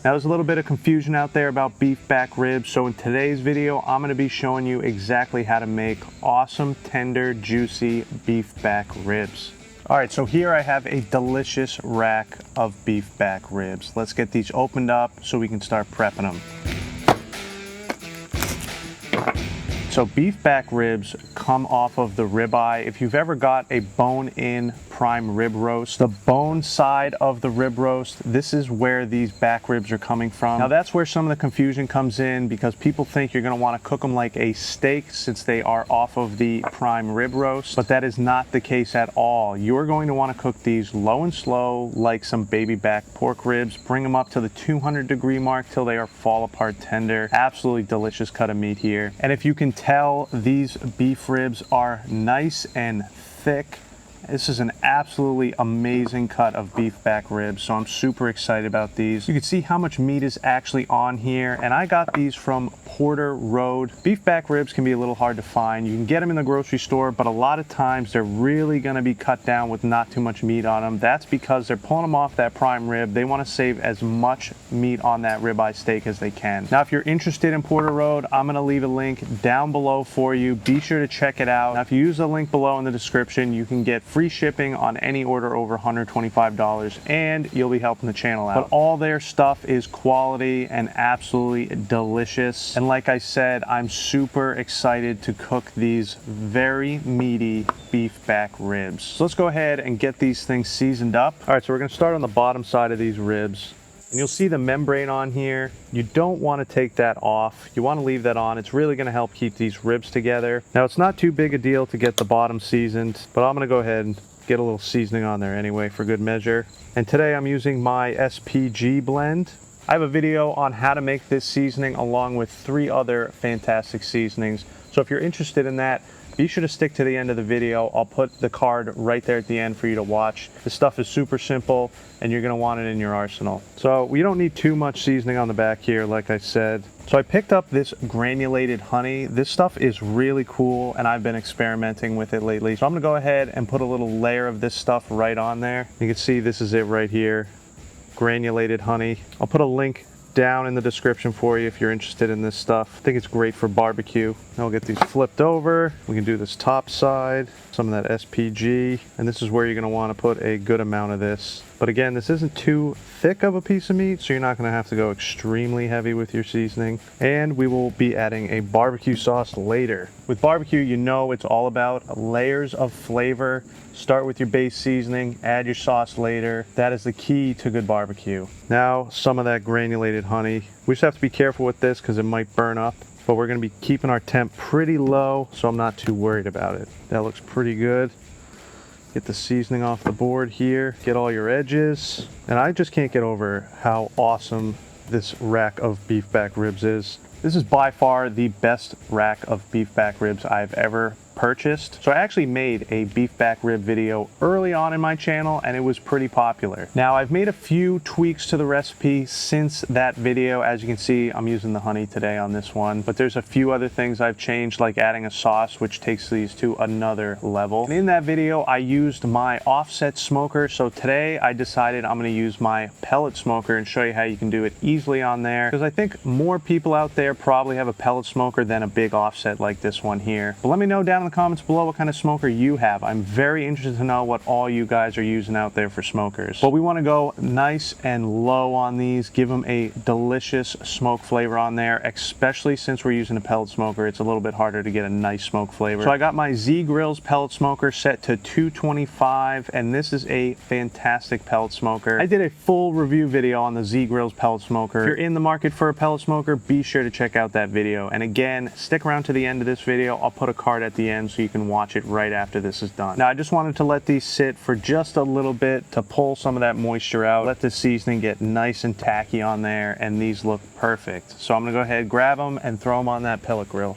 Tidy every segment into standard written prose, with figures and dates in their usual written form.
Now there's a little bit of confusion out there about beef back ribs, so in today's video I'm going to be showing you exactly how to make awesome, tender, juicy beef back ribs. Alright, so here I have a delicious rack of beef back ribs. Let's get these opened up so we can start prepping them. So beef back ribs come off of the ribeye. If you've ever got a bone-in prime rib roast, the bone side of the rib roast, this is where these back ribs are coming from. Now that's where some of the confusion comes in, because people think you're going to want to cook them like a steak since they are off of the prime rib roast, but that is not the case at all. You're going to want to cook these low and slow like some baby back pork ribs. Bring them up to the 200-degree mark till they are fall apart tender. Absolutely delicious cut of meat here. And if you can tell, these beef ribs are nice and thick. This is an absolutely amazing cut of beef back ribs, so I'm super excited about these. You can see how much meat is actually on here, and I got these from Porter Road. Beef back ribs can be a little hard to find. You can get them in the grocery store, but a lot of times they're really going to be cut down with not too much meat on them. That's because they're pulling them off that prime rib. They want to save as much meat on that ribeye steak as they can. Now, if you're interested in Porter Road, I'm going to leave a link down below for you. Be sure to check it out. Now, if you use the link below in the description, you can get free shipping on any order over $125, and you'll be helping the channel out. But all their stuff is quality and absolutely delicious. And like I said, I'm super excited to cook these very meaty beef back ribs. So let's go ahead and get these things seasoned up. All right, so we're going to start on the bottom side of these ribs. And you'll see the membrane on here. You don't want to take that off. You want to leave that on. It's really going to help keep these ribs together. Now, it's not too big a deal to get the bottom seasoned, but I'm going to go ahead and get a little seasoning on there anyway for good measure. And today I'm using my SPG blend. I have a video on how to make this seasoning along with 3 other fantastic seasonings. So if you're interested in that, be sure to stick to the end of the video. I'll put the card right there at the end for you to watch. This stuff is super simple and you're gonna want it in your arsenal. So we don't need too much seasoning on the back here, like I said. So I picked up this granulated honey. This stuff is really cool and I've been experimenting with it lately. So I'm gonna go ahead and put a little layer of this stuff right on there. You can see this is it right here, granulated honey. I'll put a link down in the description for you if you're interested in this stuff. I think it's great for barbecue. Now we'll get these flipped over. We can do this top side, some of that SPG, and this is where you're gonna wanna put a good amount of this. But again, this isn't too thick of a piece of meat, so you're not gonna have to go extremely heavy with your seasoning. And we will be adding a barbecue sauce later. With barbecue, you know it's all about layers of flavor. Start with your base seasoning, add your sauce later. That is the key to good barbecue. Now, some of that granulated honey. We just have to be careful with this because it might burn up, but we're gonna be keeping our temp pretty low, so I'm not too worried about it. That looks pretty good. Get the seasoning off the board here, get all your edges. And I just can't get over how awesome this rack of beef back ribs is. This is by far the best rack of beef back ribs I've ever purchased. So I actually made a beef back rib video early on in my channel and it was pretty popular. Now I've made a few tweaks to the recipe since that video. As you can see, I'm using the honey today on this one, but there's a few other things I've changed, like adding a sauce which takes these to another level. And in that video I used my offset smoker, so today I decided I'm going to use my pellet smoker and show you how you can do it easily on there, because I think more people out there probably have a pellet smoker than a big offset like this one here. But let me know down in the comments below what kind of smoker you have. I'm very interested to know what all you guys are using out there for smokers. But we want to go nice and low on these, give them a delicious smoke flavor on there, especially since we're using a pellet smoker. It's a little bit harder to get a nice smoke flavor. So I got my Z Grills pellet smoker set to 225, and this is a fantastic pellet smoker. I did a full review video on the Z Grills pellet smoker. If you're in the market for a pellet smoker, be sure to check out that video. And again, stick around to the end of this video. I'll put a card at the end so you can watch it right after this is done. Now I just wanted to let these sit for just a little bit to pull some of that moisture out, let the seasoning get nice and tacky on there, and these look perfect. So I'm gonna go ahead, grab them and throw them on that pellet grill.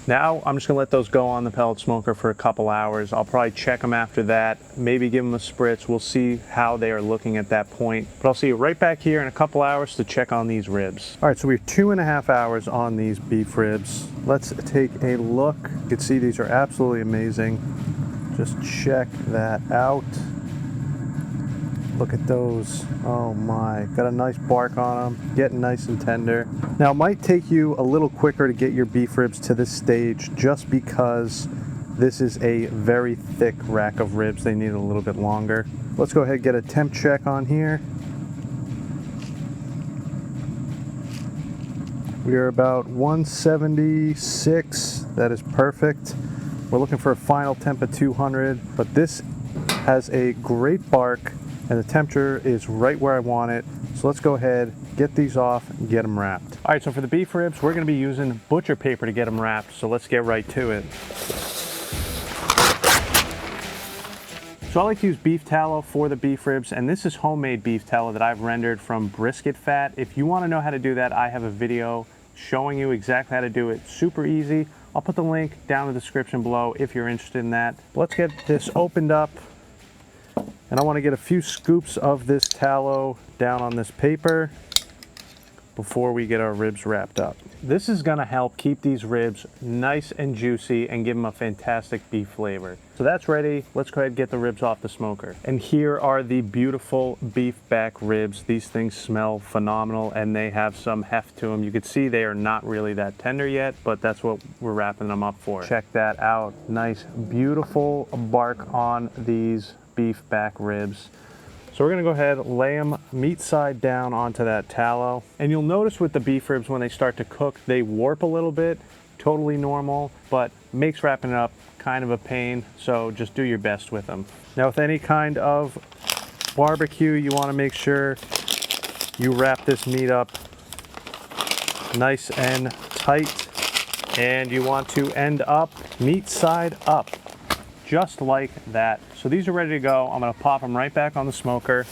Now I'm just gonna let those go on the pellet smoker for a couple hours. I'll probably check them after that, maybe give them a spritz. We'll see how they are looking at that point. But I'll see you right back here in a couple hours to check on these ribs. All right, so we're 2.5 hours on these beef ribs. Let's take a look. You can see these are absolutely amazing. Just check that out. Look at those. Oh my, got a nice bark on them, getting nice and tender. Now it might take you a little quicker to get your beef ribs to this stage just because this is a very thick rack of ribs. They need a little bit longer. Let's go ahead and get a temp check on here. We are about 176. That is perfect. We're looking for a final temp at 200, but this has a great bark and the temperature is right where I want it. So let's go ahead, get these off, and get them wrapped. All right, so for the beef ribs, we're gonna be using butcher paper to get them wrapped. So let's get right to it. So I like to use beef tallow for the beef ribs, and this is homemade beef tallow that I've rendered from brisket fat. If you wanna know how to do that, I have a video showing you exactly how to do it. Super easy. I'll put the link down in the description below if you're interested in that. Let's get this opened up, and I wanna get a few scoops of this tallow down on this paper before we get our ribs wrapped up. This is gonna help keep these ribs nice and juicy and give them a fantastic beef flavor. So that's ready. Let's go ahead and get the ribs off the smoker. And here are the beautiful beef back ribs. These things smell phenomenal and they have some heft to them. You can see they are not really that tender yet, but that's what we're wrapping them up for. Check that out. Nice, beautiful bark on these beef back ribs. So we're gonna go ahead, lay them meat side down onto that tallow. And you'll notice with the beef ribs, when they start to cook, they warp a little bit, totally normal, but makes wrapping it up kind of a pain. So just do your best with them. Now with any kind of barbecue, you wanna make sure you wrap this meat up nice and tight. And you want to end up meat side up, just like that. So these are ready to go. I'm gonna pop them right back on the smoker.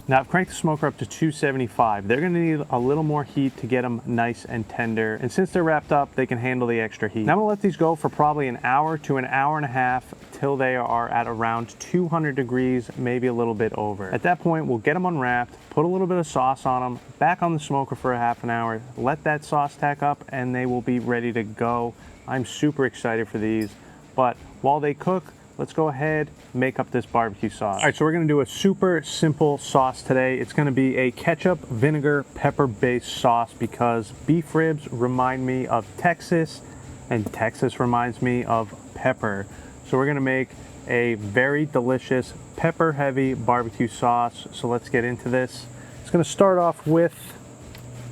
Now I've cranked the smoker up to 275. They're gonna need a little more heat to get them nice and tender. And since they're wrapped up, they can handle the extra heat. Now I'm gonna let these go for probably an hour to an hour and a half till they are at around 200 degrees, maybe a little bit over. At that point, we'll get them unwrapped, put a little bit of sauce on them, back on the smoker for a half an hour, let that sauce tack up, and they will be ready to go. I'm super excited for these, but while they cook, let's go ahead, make up this barbecue sauce. All right, so we're gonna do a super simple sauce today. It's gonna be a ketchup, vinegar, pepper-based sauce because beef ribs remind me of Texas, and Texas reminds me of pepper. So we're gonna make a very delicious pepper-heavy barbecue sauce. So let's get into this. It's gonna start off with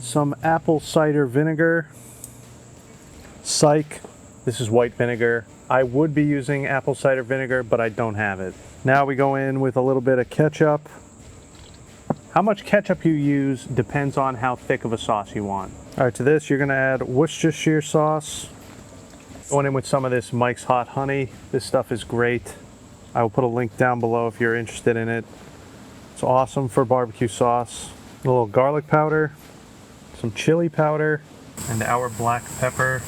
some apple cider vinegar. Psych, this is white vinegar. I would be using apple cider vinegar, but I don't have it. Now we go in with a little bit of ketchup. How much ketchup you use depends on how thick of a sauce you want. All right, to this you're gonna add Worcestershire sauce. Going in with some of this Mike's Hot Honey. This stuff is great. I will put a link down below if you're interested in it. It's awesome for barbecue sauce. A little garlic powder, some chili powder, and our black pepper.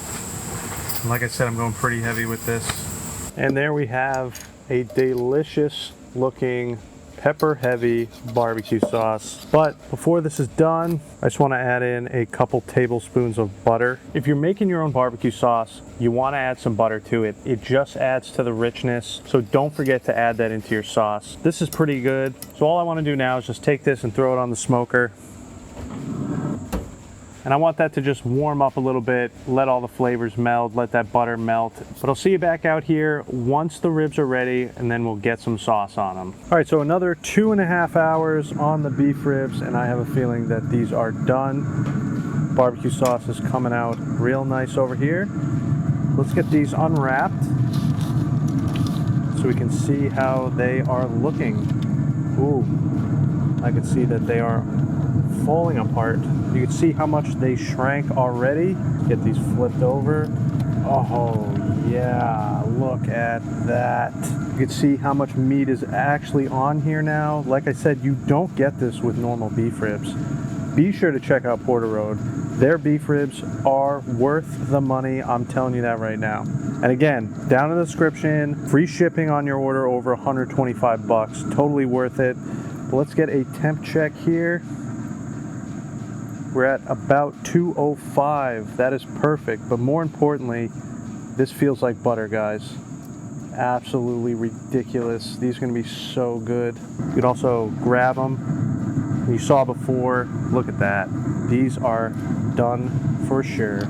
And like I said, I'm going pretty heavy with this. And there we have a delicious looking pepper heavy barbecue sauce. But before this is done, I just want to add in a couple tablespoons of butter. If you're making your own barbecue sauce, you want to add some butter to it. It just adds to the richness. So don't forget to add that into your sauce. This is pretty good. So all I want to do now is just take this and throw it on the smoker. And I want that to just warm up a little bit, let all the flavors meld, let that butter melt. But I'll see you back out here once the ribs are ready, and then we'll get some sauce on them. All right, so another 2.5 hours on the beef ribs, and I have a feeling that these are done. Barbecue sauce is coming out real nice over here. Let's get these unwrapped so we can see how they are looking. Ooh, I can see that they are falling apart. You can see how much they shrank already. Get these flipped over. Oh yeah, look at that. You can see how much meat is actually on here now. Like I said, you don't get this with normal beef ribs. Be sure to check out Porter Road. Their beef ribs are worth the money. I'm telling you that right now. And again, down in the description, free shipping on your order over 125 bucks. Totally worth it. But let's get a temp check here. We're at about 205. That is perfect. But more importantly, this feels like butter, guys. absolutely ridiculous. These are gonna be so good. You could also grab them. You saw before, look at that. These are done for sure.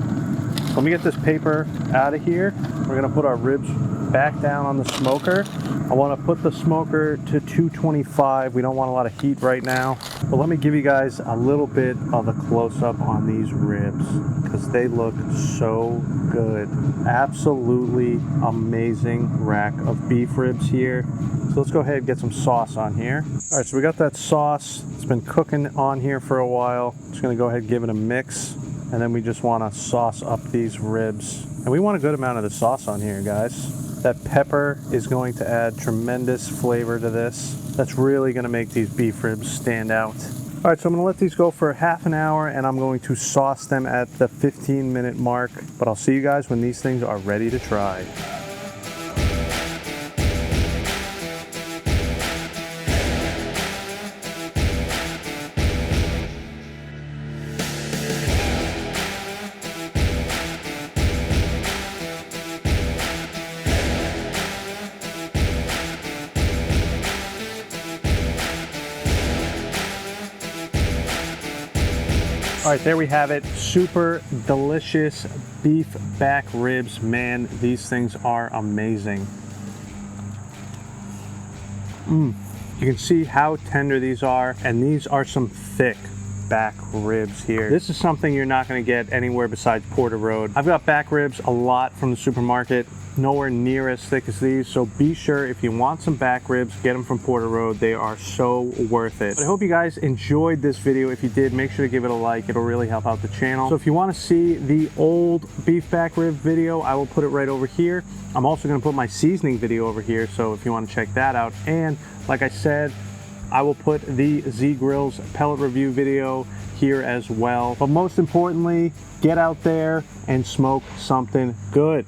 Let me get this paper out of here. We're gonna put our ribs back down on the smoker. I wanna put the smoker to 225. We don't want a lot of heat right now. But let me give you guys a little bit of a close-up on these ribs because they look so good. Absolutely amazing rack of beef ribs here. So let's go ahead and get some sauce on here. All right, so we got that sauce. It's been cooking on here for a while. Just gonna go ahead and give it a mix. And then we just wanna sauce up these ribs. And we want a good amount of the sauce on here, guys. That pepper is going to add tremendous flavor to this. That's really gonna make these beef ribs stand out. All right, so I'm gonna let these go for half an hour and I'm going to sauce them at the 15-minute mark. But I'll see you guys when these things are ready to try. All right, there we have it. Super delicious beef back ribs. Man, these things are amazing. You can see how tender these are, and these are some thick back ribs here. This is something you're not gonna get anywhere besides Porter Road. I've got back ribs a lot from the supermarket, nowhere near as thick as these, so be sure if you want some back ribs, get them from Porter Road. They are so worth it. But I hope you guys enjoyed this video. If you did, make sure to give it a like. It'll really help out the channel. So if you want to see the old beef back rib video, I will put it right over here. I'm also going to put my seasoning video over here, so if you want to check that out. And like I said, I will put the Z Grill's pellet review video here as well. But most importantly, get out there and smoke something good.